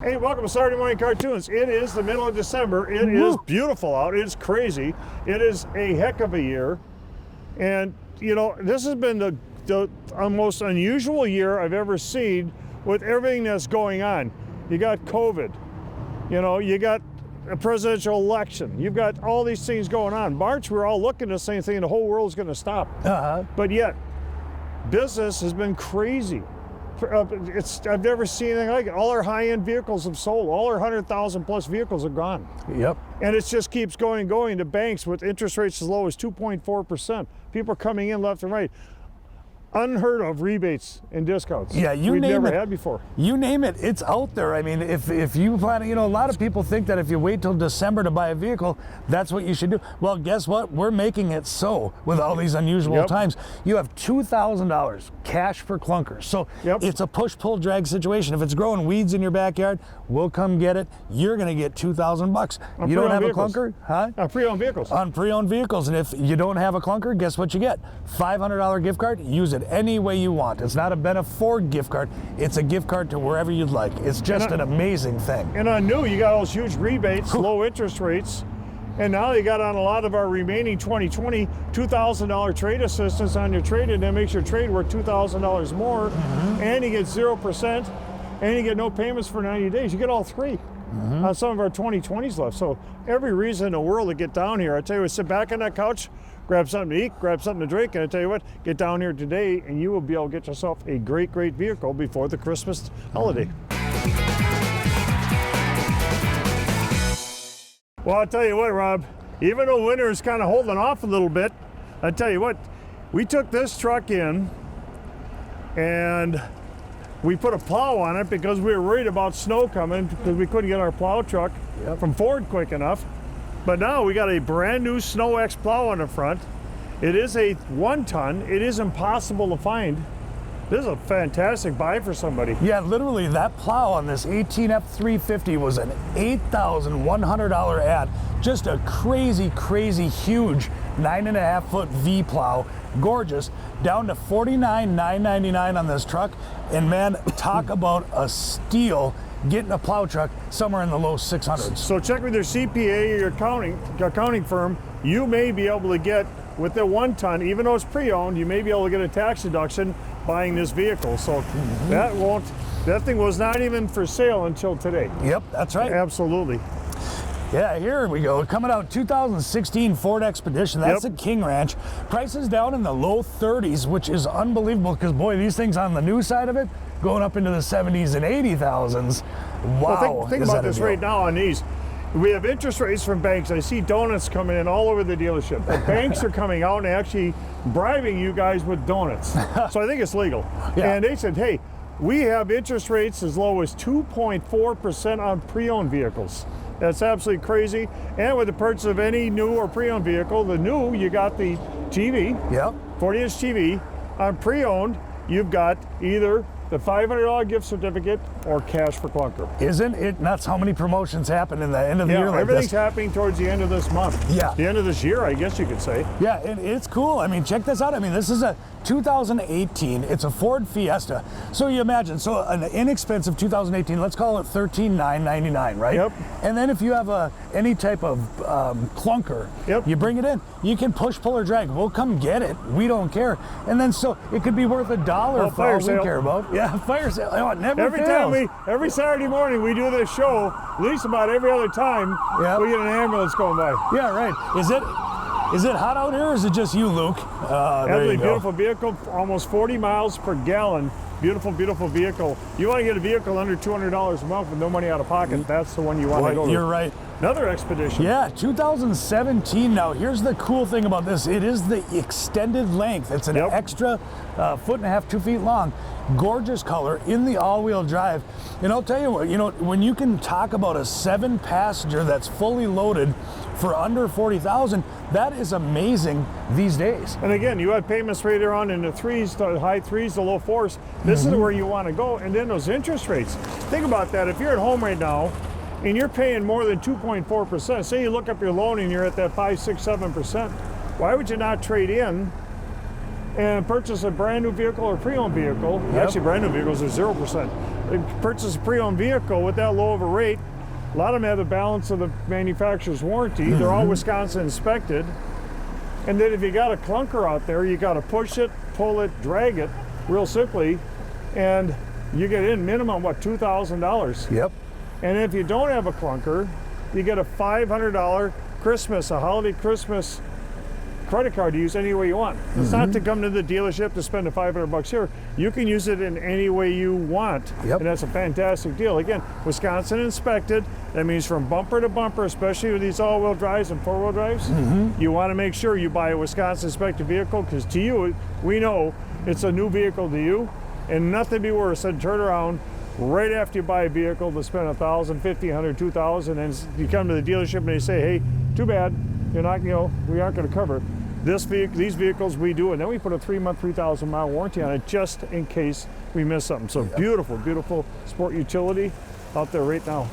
Hey, welcome to Saturday Morning Cartoons. It is the middle of December. It is beautiful out. It's crazy. It is a heck of a year. And, you know, this has been the most unusual year I've ever seen with everything that's going on. You got COVID. You know, you got a presidential election. You've got all these things going on. March, we're all looking at the same thing. The whole world's going to stop. But yet, business has been crazy. I've never seen anything like it. All our high-end vehicles have sold. All our 100,000 plus vehicles are gone. Yep. And it just keeps going and going to banks with interest rates as low as 2.4%. People are coming in left and right. Unheard of rebates and discounts. Yeah, we've never had before. You name it, it's out there. I mean, if you plan, you know, a lot of people think that if you wait till December to buy a vehicle, that's what you should do. Well, guess what? We're making it so with all these unusual times. You have $2,000 cash for Clunkers. So it's a push-pull drag situation. If it's growing weeds in your backyard, we'll come get it. You're going to get $2,000. You don't have vehicles. a Clunker? Huh? On pre-owned vehicles. On pre-owned vehicles. And if you don't have a Clunker, guess what you get? $500 gift card. Use it any way you want. It's not a Benna Ford gift card. It's a gift card to wherever you'd like. It's just an amazing thing. And on new, you got all those huge rebates, low interest rates. And now you got on a lot of our remaining 2020 $2,000 trade assistance on your trade, and that makes your trade worth $2,000 more. And you get 0%, and you get no payments for 90 days. You get all three on some of our 2020s left. So every reason in the world to get down here. I tell you what, sit back on that couch, grab something to eat, grab something to drink, and I tell you what, get down here today and you will be able to get yourself a great, great vehicle before the Christmas holiday. Well, I'll tell you what, Rob, even though winter is kind of holding off a little bit, I tell you what, we took this truck in and we put a plow on it because we were worried about snow coming because we couldn't get our plow truck from Ford quick enough. But now we got a brand new Snow X plow on the front. It is a 1 ton. It is impossible to find. This is a fantastic buy for somebody. Yeah, literally that plow on this 18 F350 was an $8,100 ad. Just a crazy, crazy huge 9.5 foot V plow. Gorgeous. Down to $49,999 on this truck. And man, talk about a steal. Getting a plow truck somewhere in the low 600s. So check with your CPA or your accounting firm. You may be able to get, with the 1 ton, even though it's pre-owned, you may be able to get a tax deduction buying this vehicle. So that thing was not even for sale until today. Yep, that's right. Absolutely. Yeah, here we go. Coming out 2016 Ford Expedition. That's a King Ranch. Prices down in the low 30s, which is unbelievable because, boy, these things on the new side of it, going up into the 70s and 80,000s. Wow. Well, think about this right now on these. We have interest rates from banks. I see donuts coming in all over the dealership. The banks are coming out and actually bribing you guys with donuts. So I think it's legal. And they said, hey, we have interest rates as low as 2.4% on pre-owned vehicles. That's absolutely crazy. And with the purchase of any new or pre-owned vehicle, the new, you got the TV, 40-inch TV. On pre-owned, you've got either the $500 gift certificate or cash for Clunker. Isn't it nuts how many promotions happen in the end of the year like everything's happening towards the end of this month. The end of this year, I guess you could say. Yeah, and it's cool. I mean, check this out. I mean, this is a 2018. It's a Ford Fiesta. So you imagine, so an inexpensive 2018, let's call it $13,999, right? Yep. And then if you have any type of clunker, you bring it in. You can push, pull, or drag. We'll come get it. We don't care. And then so it could be worth $1 for all we care about. Yeah, fire sale. Oh, it never fails. Every Saturday morning we do this show, at least about every other time, we get an ambulance going by. Yeah, right. Is it hot out here or is it just you, Luke? Absolutely beautiful vehicle, almost 40 miles per gallon. Beautiful, beautiful vehicle. You want to get a vehicle under $200 a month with no money out of pocket, that's the one you want to go to. You're right. Another Expedition. Yeah, 2017. Now, here's the cool thing about this. It is the extended length. It's an extra 1.5 feet, 2 feet long. Gorgeous color in the all-wheel drive. And I'll tell you what, you know, when you can talk about a 7-passenger that's fully loaded for under $40,000, that is amazing these days. And again, you have payments right around in the threes, the high threes, the low fours. This is where you want to go. And then those interest rates. Think about that. If you're at home right now and you're paying more than 2.4%, say you look up your loan and you're at that 5, 6, 7%, why would you not trade in and purchase a brand new vehicle or pre-owned vehicle. Actually, brand new vehicles are 0%. They purchase a pre-owned vehicle with that low of a rate. A lot of them have the balance of the manufacturer's warranty. They're all Wisconsin inspected. And then if you got a clunker out there, you got to push it, pull it, drag it, real simply, and you get in minimum, what, $2,000. Yep. And if you don't have a clunker, you get a $500 Christmas, a holiday Christmas credit card to use any way you want. It's not to come to the dealership to spend the $500 here. You can use it in any way you want. Yep. And that's a fantastic deal. Again, Wisconsin inspected. That means from bumper to bumper, especially with these all-wheel drives and four-wheel drives, you want to make sure you buy a Wisconsin inspected vehicle, because to you, we know it's a new vehicle to you, and nothing be worse than turn around right after you buy a vehicle to spend $1,000, $1,500, $2,000, and you come to the dealership and they say, hey, too bad, you're not, we aren't going to cover these vehicles. We do, and then we put a 3-month, 3,000-mile warranty on it just in case we miss something. So beautiful, beautiful sport utility out there right now.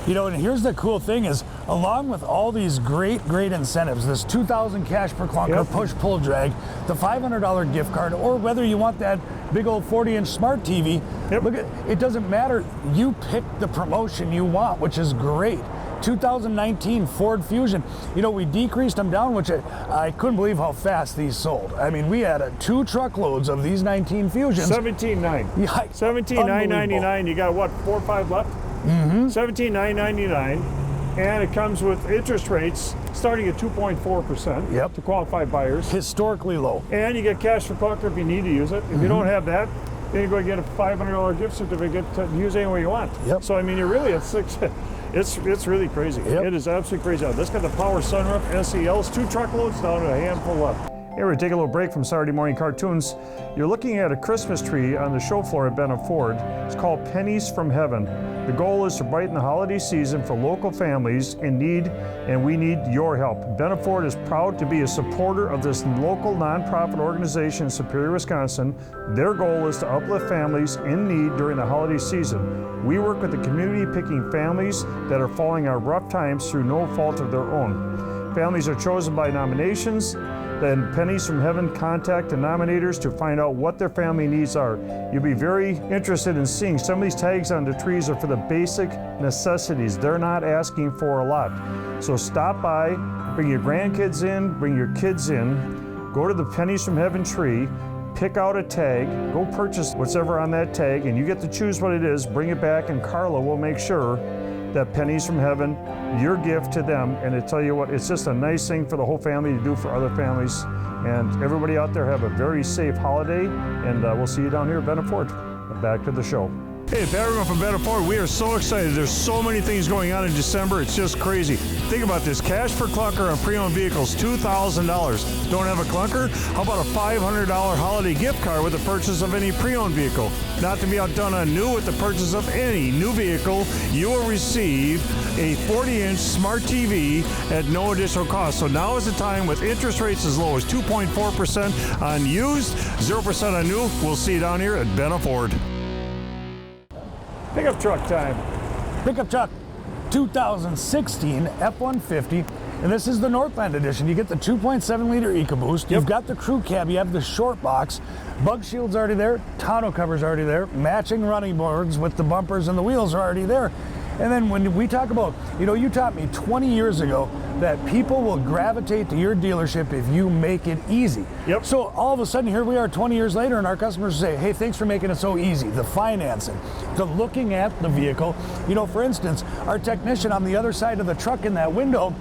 And here's the cool thing is, along with all these great incentives, this $2,000 cash per clunker, push, pull, drag, the $500 gift card, or whether you want that big old 40-inch smart TV, look at it, doesn't matter. You pick the promotion you want, which is great. 2019 Ford Fusion, we decreased them down, which I couldn't believe how fast these sold. I mean, we had 2 truckloads of these 19 Fusions. 17.9. Yeah, 17,999. You got what, 4 or 5 left? 17,999, and it comes with interest rates starting at 2.4% to qualified buyers. Historically low. And you get cash for clunker if you need to use it. If you don't have that, then you go get a $500 gift certificate to use any way you want. So I mean, you're really at 6. It's really crazy. It is absolutely crazy. This got the power sunroof, SELs, 2 truckloads down to a handful left. Here we take a little break from Saturday morning cartoons. You're looking at a Christmas tree on the show floor at Benna Ford. It's called Pennies from Heaven. The goal is to brighten the holiday season for local families in need, and we need your help. Benna Ford is proud to be a supporter of this local nonprofit organization in Superior, Wisconsin. Their goal is to uplift families in need during the holiday season. We work with the community, picking families that are falling on rough times through no fault of their own. Families are chosen by nominations. Then Pennies from Heaven contact the nominators to find out what their family needs are. You'll be very interested in seeing some of these tags on the trees are for the basic necessities. They're not asking for a lot. So stop by, bring your grandkids in, bring your kids in, go to the Pennies from Heaven tree, pick out a tag, go purchase whatever on that tag, and you get to choose what it is, bring it back, and Carla will make sure that Pennies from Heaven, your gift to them. And I tell you what, it's just a nice thing for the whole family to do for other families. And everybody out there have a very safe holiday, and we'll see you down here at Benna Ford. Back to the show. Hey, Pat, everyone from Benna Ford, we are so excited. There's so many things going on in December. It's just crazy. Think about this. Cash for clunker on pre-owned vehicles, $2,000. Don't have a clunker? How about a $500 holiday gift card with the purchase of any pre-owned vehicle? Not to be outdone on new, with the purchase of any new vehicle, you will receive a 40-inch smart TV at no additional cost. So now is the time, with interest rates as low as 2.4% on used, 0% on new. We'll see you down here at Benna Ford. Pickup truck time. Pickup truck, 2016 F-150, and this is the Northland edition. You get the 2.7 liter EcoBoost. You've got the crew cab. You have the short box. Bug shield's already there. Tonneau cover's already there. Matching running boards with the bumpers and the wheels are already there. And then when we talk about, you taught me 20 years ago that people will gravitate to your dealership if you make it easy. So all of a sudden, here we are 20 years later, and our customers say, hey, thanks for making it so easy. The financing, the looking at the vehicle. For instance, our technician on the other side of the truck in that window,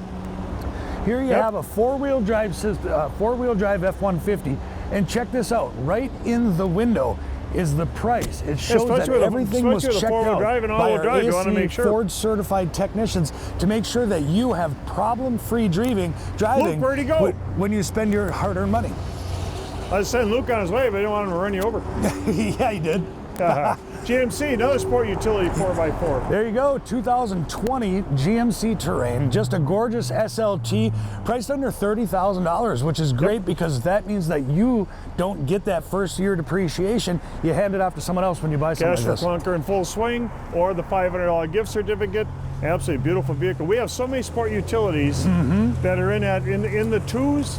here you have a four-wheel drive F-150, and check this out, right in the window is the price. It shows that everything was checked out by our AC Ford certified technicians to make sure that you have problem-free driving Luke, where'd he go? When you spend your hard-earned money. I sent Luke on his way, but I didn't want him to run you over. Yeah, he did. GMC, another sport utility 4x4. There you go, 2020 GMC Terrain, just a gorgeous SLT, priced under $30,000, which is great because that means that you don't get that first year depreciation. You hand it off to someone else when you buy something like this. Cash for clunker in full swing, or the $500 gift certificate. Absolutely beautiful vehicle. We have so many sport utilities that are in the twos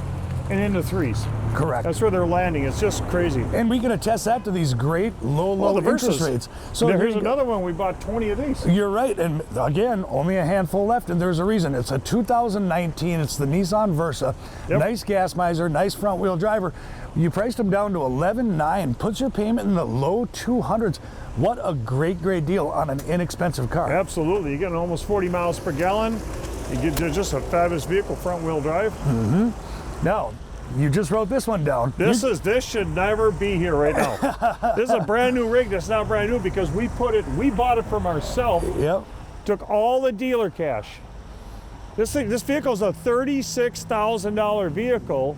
and into 3s. Correct. That's where they're landing. It's just crazy. And we can attest that to these great low interest rates. So here's another one. We bought 20 of these. You're right. And again, only a handful left, and there's a reason. It's a 2019. It's the Nissan Versa. Yep. Nice gas miser, nice front wheel driver. You priced them down to $11,900. Puts your payment in the low 200s. What a great deal on an inexpensive car. Absolutely. You're getting almost 40 miles per gallon. You get just a fabulous vehicle, front wheel drive. Now, you just wrote this one down. This should never be here right now. This is a brand new rig that's not brand new because we bought it from ourselves. Yep. Took all the dealer cash. This vehicle is a $36,000 vehicle,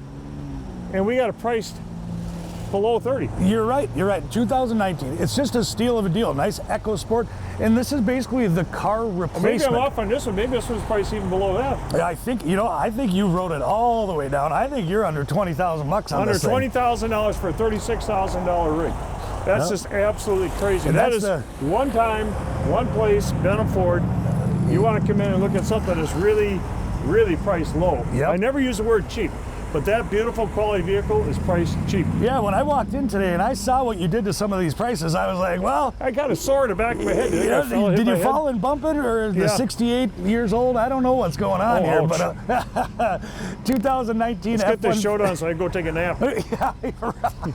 and we got it priced below 30. You're right. 2019. It's just a steal of a deal. Nice EcoSport, and this is basically the car replacement. Maybe I'm off on this one. Maybe this one's priced even below that. I think you wrote it all the way down. I think you're under $20,000 on this thing. Under $20,000 for a $36,000 rig. That's just absolutely crazy. And that is one time, one place, Benna Ford. You want to come in and look at something that's really, really priced low. Yep. I never use the word cheap, but that beautiful quality vehicle is priced cheap. Yeah, when I walked in today and I saw what you did to some of these prices, I was like, well, I got a sore in the back of my head. did you fall and bump it, or the 68 years old? I don't know what's going on here, but 2019 Let's F1. get this show done so I can go take a nap. Yeah, you're right.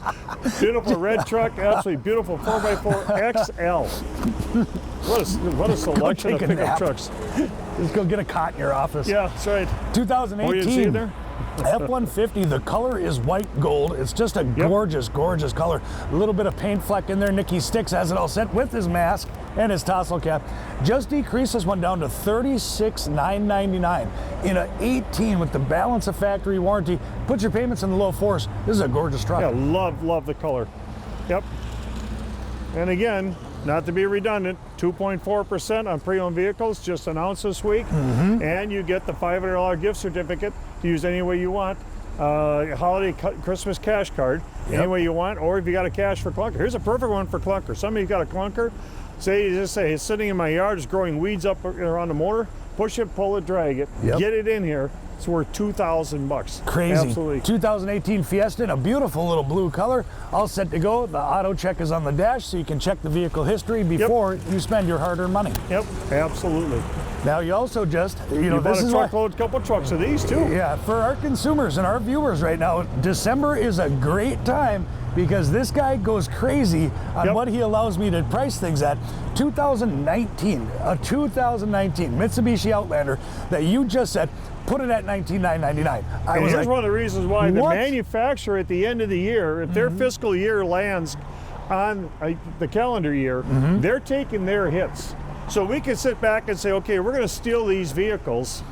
Beautiful red truck, absolutely beautiful 4x4 XL. What a selection of pickup trucks. Just go get a cot in your office. Yeah, that's right. 2018. Oh, you see it there? F-150, the color is white gold. It's just a gorgeous color. A little bit of paint fleck in there. Nicky Sticks has it all set with his mask and his tassel cap. Just decreased this one down to $36,999 in an 18 with the balance of factory warranty. Put your payments in the low 4s. This is a gorgeous truck. Yeah, love the color. Yep. And again, not to be redundant, 2.4% on pre-owned vehicles just announced this week. And you get the $500 gift certificate to use any way you want. Holiday Christmas cash card, any way you want, or if you got a cash for Clunker. Here's a perfect one for Clunker. Somebody's got a Clunker, say it's sitting in my yard, it's growing weeds up around the motor, push it, pull it, drag it, get it in here. It's worth $2,000. Crazy. Absolutely. 2018 Fiesta in a beautiful little blue color. All set to go. The auto check is on the dash, so you can check the vehicle history before you spend your hard-earned money. Yep, absolutely. Now you also just, this is a couple trucks of these too. Yeah, for our consumers and our viewers right now, December is a great time because this guy goes crazy on what he allows me to price things at. 2019 Mitsubishi Outlander that you just said, put it at $19,999. Here's one of the reasons why the manufacturer at the end of the year, if their fiscal year lands on the calendar year, they're taking their hits. So we can sit back and say, okay, we're going to steal these vehicles,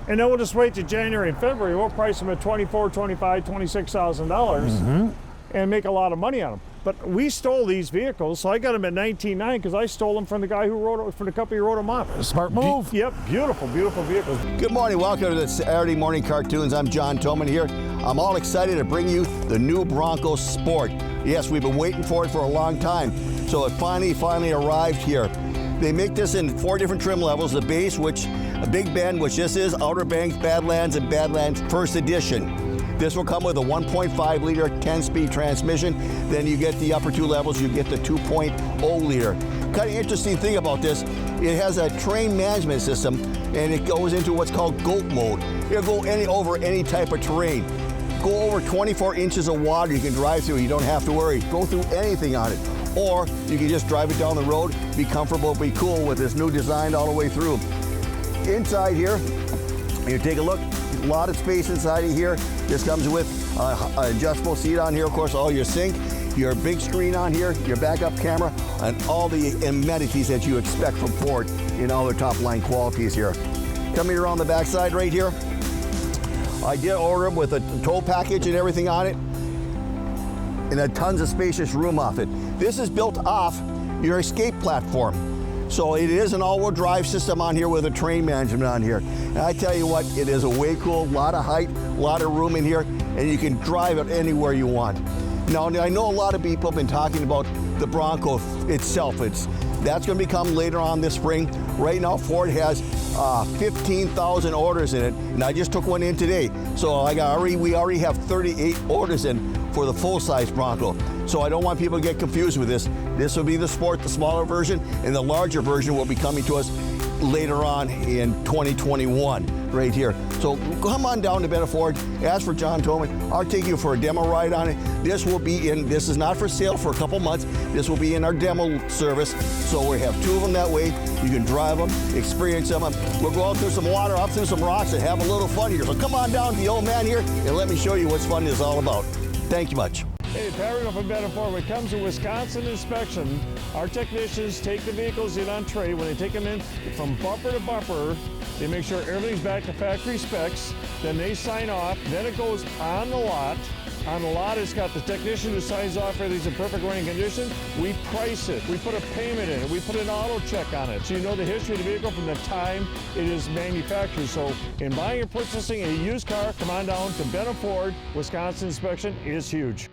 and then we'll just wait to January and February. We'll price them at $24,000, $25,000, $26,000 and make a lot of money on them. But we stole these vehicles, so I got them at $19,900 because I stole them from the guy from the company who wrote them off. Smart move. Yep, beautiful vehicles. Good morning, welcome to the Saturday Morning Cartoons. I'm John Toman here. I'm all excited to bring you the new Bronco Sport. Yes, we've been waiting for it for a long time, so it finally arrived here. They make this in 4 different trim levels. The base, which a Big Bend, which this is Outer Banks, Badlands, and Badlands First Edition. This will come with a 1.5 liter 10-speed transmission. Then you get the upper 2 levels, you get the 2.0 liter. Kind of interesting thing about this, it has a terrain management system, and it goes into what's called GOAT mode. It'll go over any type of terrain. Go over 24 inches of water you can drive through. You don't have to worry. Go through anything on it. Or you can just drive it down the road, be comfortable, be cool with this new design all the way through. Inside here, you take a look, a lot of space inside of here. This comes with an adjustable seat on here, of course, all your sink, your big screen on here, your backup camera, and all the amenities that you expect from Ford in all their top line qualities here. Coming around the backside right here, I did order them with a tow package and everything on it, and a tons of spacious room off it. This is built off your Escape platform. So it is an all-wheel drive system on here with a terrain management on here. And I tell you what, it is a way cool, lot of height, a lot of room in here, and you can drive it anywhere you want. Now, I know a lot of people have been talking about the Bronco itself. That's going to become later on this spring. Right now, Ford has 15,000 orders in it, and I just took one in today. So we already have 38 orders in for the full-size Bronco. So I don't want people to get confused with this. This will be the Sport, the smaller version, and the larger version will be coming to us later on in 2021 right here. So come on down to Benna Ford, ask for John Toman. I'll take you for a demo ride on it. This is not for sale for a couple months. This will be in our demo service. So we have 2 of them that way. You can drive them, experience them. We'll go out through some water, up through some rocks, and have a little fun here. So come on down to the old man here and let me show you what fun is all about. Thank you much. Hey, Perry from Benna Ford. When it comes to Wisconsin inspection, our technicians take the vehicles in on tray. When they take them in from bumper to bumper, they make sure everything's back to factory specs. Then they sign off. Then it goes on the lot. On the lot, it's got the technician who signs off everything's in perfect running condition. We price it. We put a payment in it. We put an auto check on it. So you know the history of the vehicle from the time it is manufactured. So in buying and purchasing a used car, come on down to Benna Ford. Wisconsin inspection is huge.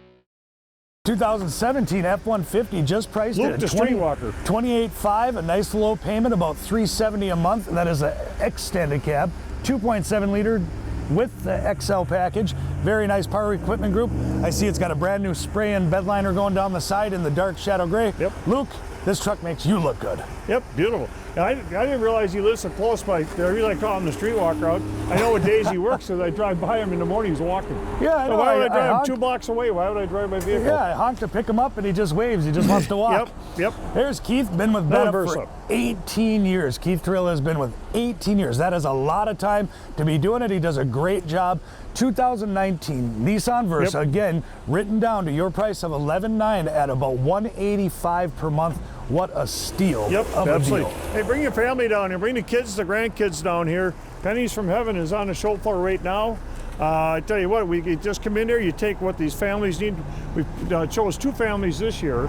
2017 F-150 just priced Luke, at the Streetwalker. $28,500, a nice low payment, about $370 a month. That is an extended cab, 2.7 liter with the XL package. Very nice power equipment group. I see it's got a brand new spray-in bed liner going down the side in the dark shadow gray. Yep. Luke, this truck makes you look good. Yep, beautiful. I didn't realize he lives so close by. I really call him the Streetwalker out. I know what days he works because I drive by him in the mornings walking. Yeah, I know. Why would I drive him 2 blocks away? Why would I drive my vehicle? Yeah, I honk to pick him up and he just waves. He just wants to walk. Yep. There's Keith, been with Benna for 18 years. Keith Trill has been with 18 years. That is a lot of time to be doing it. He does a great job. 2019 Nissan Versa, again, written down to your price of $11,900 at about $185 per month. What a steal of a deal. Hey, bring your family down here. Bring the kids, the grandkids down here. Pennies from Heaven is on the show floor right now. I tell you what, we just come in there, you take what these families need. We chose 2 families this year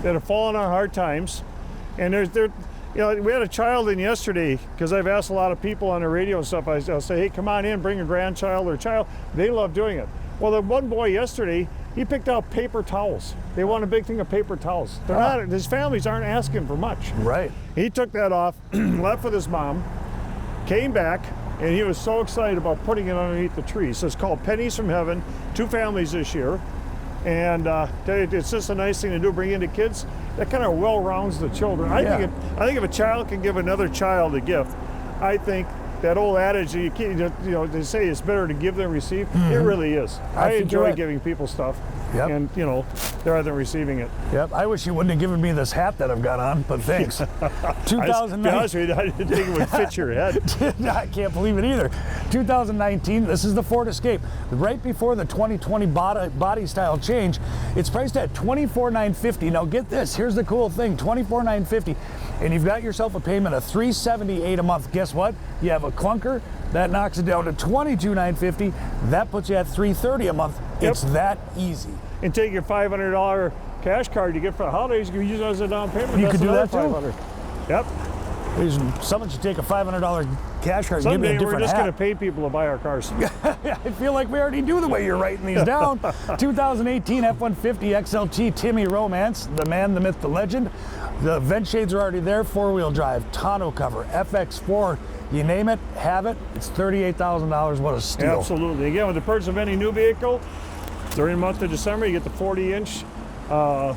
that have fallen on hard times. And we had a child in yesterday, because I've asked a lot of people on the radio and stuff, I'll say, hey, come on in, bring a grandchild or child. They love doing it. Well, the one boy yesterday, he picked out paper towels. They want a big thing of paper towels. His families aren't asking for much. Right. He took that off, left with his mom, came back, and he was so excited about putting it underneath the tree. So it's called Pennies from Heaven, 2 families this year. And it's just a nice thing to do, bring in the kids. That kind of well rounds the children. I think if a child can give another child a gift, I think that old adage, they say it's better to give than receive. It really is. I enjoy giving people stuff, and rather than receiving it. Yep. I wish you wouldn't have given me this hat that I've got on, but thanks. 2019. I didn't think it would fit your head. I can't believe it either. 2019. This is the Ford Escape. Right before the 2020 body style change, it's priced at $24,950. Now get this. Here's the cool thing: $24,950, and you've got yourself a payment of $378 a month. Guess what? You have a Clunker. That knocks it down to $22,950. That puts you at $330 a month. It's that easy. And take your $500 cash card you get for the holidays. You can use it as a down payment. You can do that too. $500. Yep. Someone should take a $500 cash card and give me a different we're just hat. going to pay people to buy our cars. I feel like we already do the way you're writing these down. 2018 F-150 XLT Timmy Romance, the man, the myth, the legend. The vent shades are already there, 4-wheel drive, tonneau cover, FX4, you name it, have it. It's $38,000. What a steal. Absolutely. Again, with the purchase of any new vehicle, during the month of December, you get the 40-inch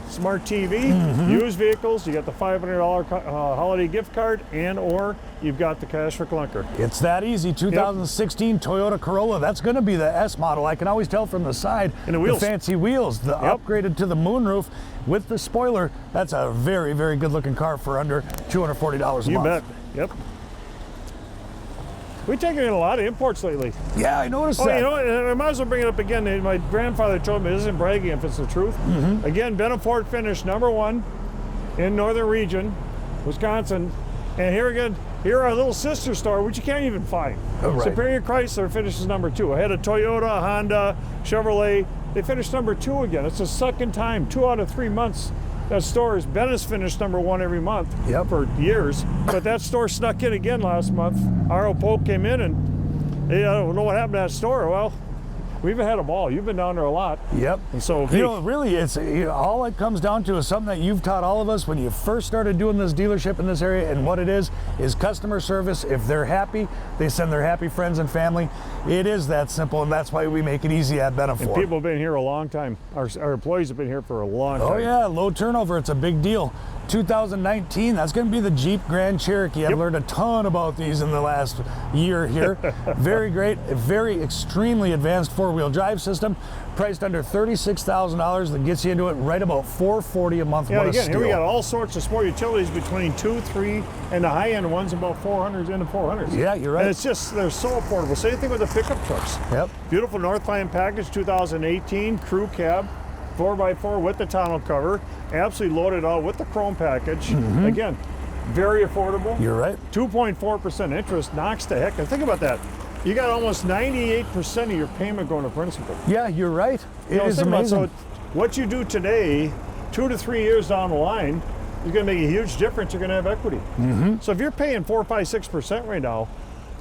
smart TV. Used vehicles, you got the $500 holiday gift card, and or you've got the cash for Clunker. It's that easy. 2016 Toyota Corolla. That's going to be the S model. I can always tell from the side. And the wheels. The fancy wheels. The upgraded to the moonroof with the spoiler. That's a very, very good looking car for under $240 a month. You bet. Yep. We've taken in a lot of imports lately. Yeah, I noticed that. You know, I might as well bring it up again. My grandfather told me, this isn't bragging if it's the truth. Again, Benna Ford finished #1 in Northern Region, Wisconsin. And here again, here our little sister store, which you can't even find. Superior Chrysler finishes #2. Ahead of Toyota, Honda, Chevrolet. They finished #2 again. It's the second time, 2 out of 3 months. That store is Benna's finished #1 every month for years, but that store snuck in again last month. R.O. Pope came in and I don't know what happened to that store. Well, we've had them all. You've been down there a lot. Yep. And so, you know, really, it's all it comes down to is something that you've taught all of us when you first started doing this dealership in this area, and what it is customer service. If they're happy, they send their happy friends and family. It is that simple, and that's why we make it easy at Benna Ford. And people have been here a long time. Our employees have been here for a long time. Oh yeah, low turnover, it's a big deal. 2019, that's going to be the Jeep Grand Cherokee. I've learned a ton about these in the last year here. Very great, very extremely advanced four-wheel drive system, priced under $36,000. That gets you into it right about $440 a month. Yeah, what again, a steal. here we got all sorts of sport utilities between 2, 3, and the high-end ones about 400s into 400s. Yeah, you're right. And it's just, they're so affordable. Same thing with the pickup trucks. Yep. Beautiful Northland package, 2018, crew cab, 4x4 with the tonneau cover, absolutely loaded out with the chrome package. Again, very affordable. You're right. 2.4% interest, knocks to heck. And think about that. You got almost 98% of your payment going to principal. Yeah, you're right. It is think about, amazing. so what you do today, 2 to 3 years down the line, is going to make a huge difference. You're going to have equity. So if you're paying 4, 5, 6% right now,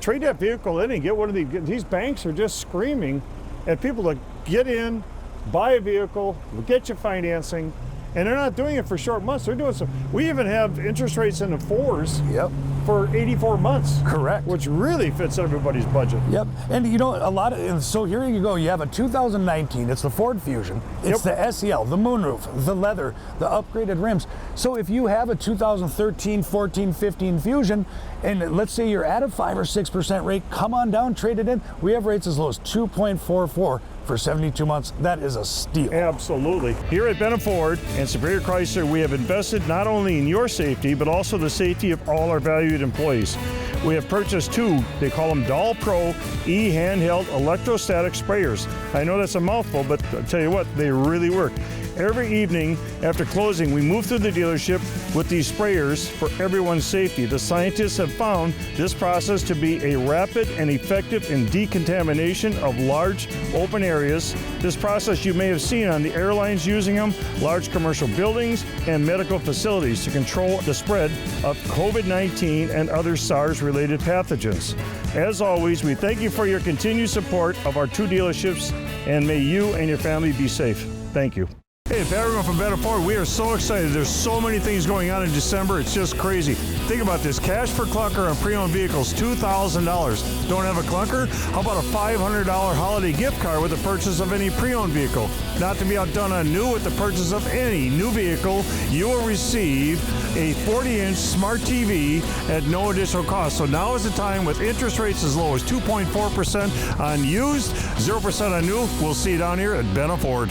trade that vehicle in and get one of these banks are just screaming at people to get in, buy a vehicle, get you financing, and they're not doing it for short months. They're doing some. We even have interest rates in the 4s Yep. for 84 months. Correct. Which really fits everybody's budget. Yep, and you know, and so here you go, you have a 2019, it's the Ford Fusion, it's the SEL, the moonroof, the leather, the upgraded rims. So if you have a 2013, 14, 15 Fusion, and let's say you're at a 5 or 6% rate, come on down, trade it in. We have rates as low as 2.44 for 72 months. That is a steal. Absolutely. Here at Benna Ford and Superior Chrysler, we have invested not only in your safety, but also the safety of all our valued employees. We have purchased 2, they call them Doll Pro e-handheld electrostatic sprayers. I know that's a mouthful, but I'll tell you what, they really work. Every evening after closing, we move through the dealership with these sprayers for everyone's safety. The scientists have found this process to be a rapid and effective in decontamination of large open areas. This process you may have seen on the airlines using them, large commercial buildings, and medical facilities to control the spread of COVID-19 and other SARS-related pathogens. As always, we thank you for your continued support of our 2 dealerships, and may you and your family be safe. Thank you. Hey, it's everyone from Benna Ford. We are so excited. There's so many things going on in December. It's just crazy. Think about this. Cash for Clunker on pre-owned vehicles, $2,000. Don't have a Clunker? How about a $500 holiday gift card with the purchase of any pre-owned vehicle? Not to be outdone on new, with the purchase of any new vehicle, you will receive a 40-inch smart TV at no additional cost. So now is the time, with interest rates as low as 2.4% on used, 0% on new. We'll see you down here at Benna Ford.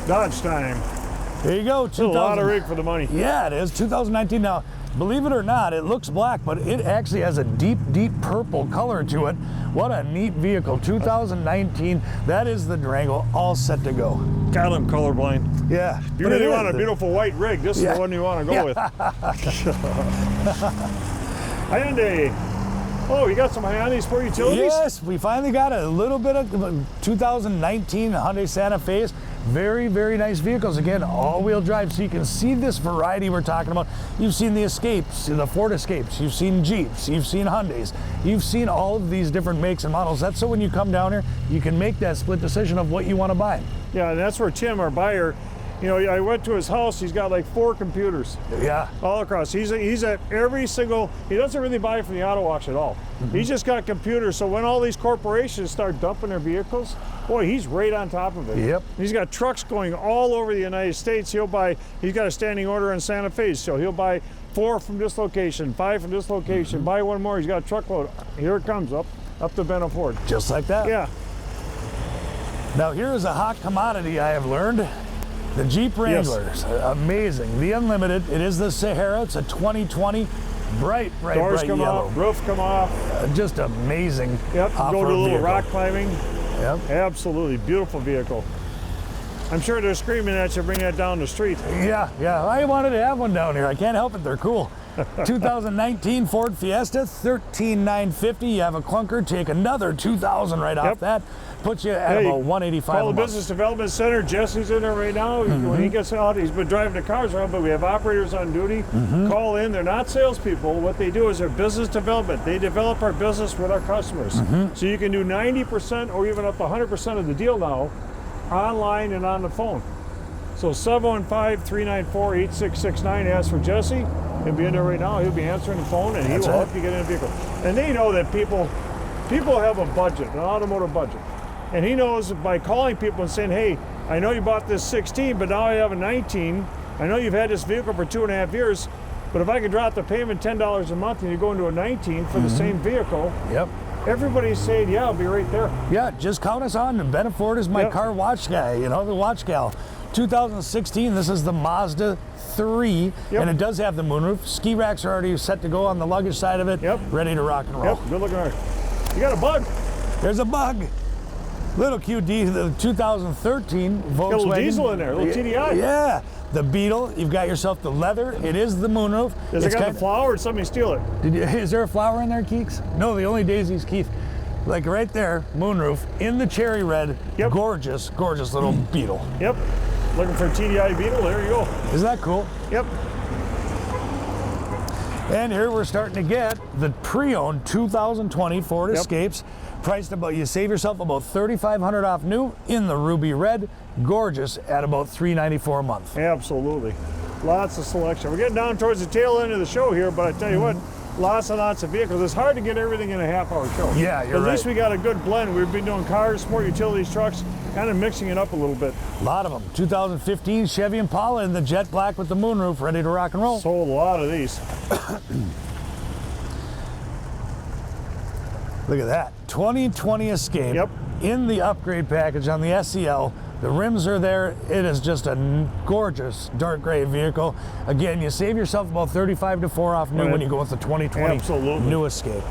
Dodge time. There you go. It's a lot of rig for the money. Yeah, it is. 2019. Now, believe it or not, it looks black, but it actually has a deep, deep purple color to it. What a neat vehicle. 2019. That is the Durango, all set to go. God, I'm colorblind. Yeah. You really want a beautiful white rig, this is the one you want to go with. Hyundai. Oh, you got some Hyundai Sport Utilities? Yes, we finally got a little bit of 2019 Hyundai Santa Fe's. Very, very nice vehicles. Again, all-wheel drive, so you can see this variety we're talking about. You've seen the Escapes, the Ford Escapes. You've seen Jeeps. You've seen Hyundais. You've seen all of these different makes and models. That's so when you come down here, you can make that split decision of what you want to buy. Yeah, and that's where Tim, our buyer, you know, I went to his house. He's got like 4 computers. Yeah. All across. He's at every single. He doesn't really buy from the auto auction at all. He's just got computers. So when all these corporations start dumping their vehicles, boy, he's right on top of it. Yep. He's got trucks going all over the United States. He's got a standing order on Santa Fe, so he'll buy 4 from this location, 5 from this location. Buy one more. He's got a truckload. Here it comes up to Benna Ford. Just like that. Yeah. Now here is a hot commodity I have learned. The Jeep Wranglers, amazing. The Unlimited, it is the Sahara. It's a 2020, bright Doors come yellow. off, roof come off. Just amazing. Yep, go do a little vehicle. rock climbing. Yep. Absolutely beautiful vehicle. I'm sure they're screaming at you, bring that down the street. Yeah, I wanted to have one down here. I can't help it, they're cool. 2019 Ford Fiesta, $13,950. You have a clunker, take another $2,000 right off that. Puts you at about $185 Call a the month. Business Development Center. Jesse's in there right now. When he gets out, he's been driving the cars around, but we have operators on duty. Call in. They're not salespeople. What they do is they're business development. They develop our business with our customers. So you can do 90% or even up to 100% of the deal now online and on the phone. So 715-394-8669. Ask for Jesse. He'll be in there right now. He'll be answering the phone, and he will help you get in a vehicle. And they know that people have a budget, an automotive budget. And he knows by calling people and saying, hey, I know you bought this 16, but now I have a 19. I know you've had this vehicle for 2.5 years, but if I could drop the payment $10 a month and you go into a 19 for the same vehicle, everybody's saying, yeah, I'll be right there. Yeah, just count us on. Benna Ford is my car watch guy, you know, the watch gal. 2016, this is the Mazda 3, and it does have the moonroof. Ski racks are already set to go on the luggage side of it, ready to rock and roll. Good looking car. You got a bug. There's a bug. Little QD, the 2013 Volkswagen. Got a little diesel in there, a little TDI. Yeah, the Beetle. You've got yourself the leather. It is the moonroof. Does it got the flower or did somebody steal it? Is there a flower in there, Keeks? No, the only Daisy's Keith. Like right there, moonroof, in the cherry red, gorgeous, gorgeous little Beetle. Looking for a TDI Beetle, there you go. Isn't that cool? And here we're starting to get the pre-owned 2020 Ford Escapes, priced about, you save yourself about $3,500 off new in the ruby red, gorgeous at about $394 a month. Absolutely. Lots of selection. We're getting down towards the tail end of the show here, but I tell you what, lots and lots of vehicles. It's hard to get everything in a half-hour show. Yeah, you're right. At least we got a good blend. We've been doing cars, sport utilities, trucks, kind of mixing it up a little bit. A lot of them. 2015 Chevy Impala in the jet black with the moonroof, ready to rock and roll. Sold a lot of these. Look at that. 2020 Escape in the upgrade package on the SEL. The rims are there. It is just a gorgeous dark gray vehicle. Again, you save yourself about $35 to $4 off new when you go with the 2020 new Escape.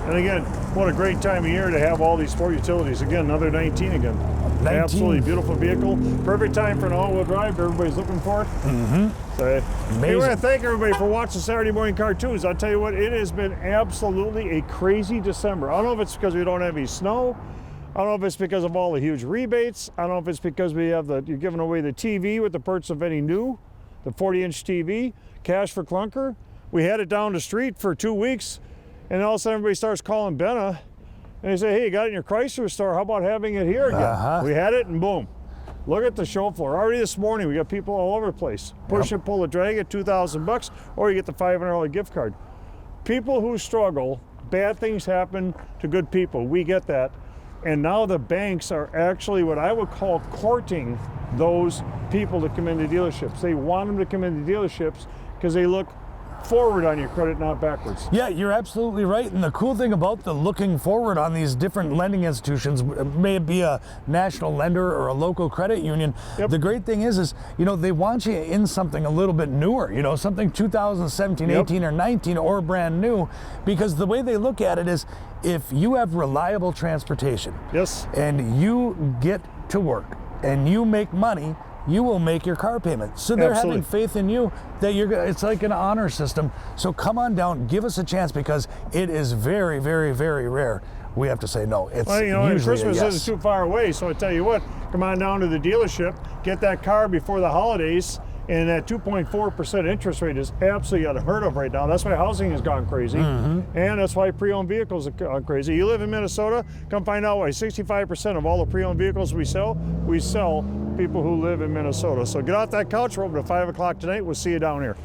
And again, what a great time of year to have all these sport utilities. Again, another 19 again. 19. Absolutely beautiful vehicle. Perfect time for an all-wheel drive. Everybody's looking for it. So, amazing. I want to thank everybody for watching Saturday Morning Cartoons. I'll tell you what, it has been absolutely a crazy December. I don't know if it's because we don't have any snow. I don't know if it's because of all the huge rebates. I don't know if it's because we have you're giving away the TV with the purchase of any new, the 40-inch TV, cash for Clunker. We had it down the street for 2 weeks, and all of a sudden everybody starts calling Benna, and they say, hey, you got it in your Chrysler store, how about having it here again? We had it, and boom. Look at the show floor. Already this morning, we got people all over the place. Push it, pull it, drag it, $2,000, or you get the $500 gift card. People who struggle, bad things happen to good people. We get that. And now the banks are actually what I would call courting those people to come into dealerships. They want them to come into dealerships because they look forward on your credit, not backwards. Yeah, you're absolutely right. And the cool thing about the looking forward on these different lending institutions, may it be a national lender or a local credit union, the great thing is, you know, they want you in something a little bit newer, you know, something 2017, 18, or 19, or brand new, because the way they look at it is, if you have reliable transportation, and you get to work, and you make money, you will make your car payment. So they're having faith in you that it's like an honor system. So come on down, give us a chance, because it is very, very, very rare we have to say no. It's usually Christmas isn't too far away, so I tell you what, come on down to the dealership, get that car before the holidays, and that 2.4% interest rate is absolutely unheard of right now. That's why housing has gone crazy, and that's why pre-owned vehicles have gone crazy. You live in Minnesota, come find out why 65% of all the pre-owned vehicles we sell people who live in Minnesota. So get off that couch. We're open at 5 o'clock tonight. We'll see you down here.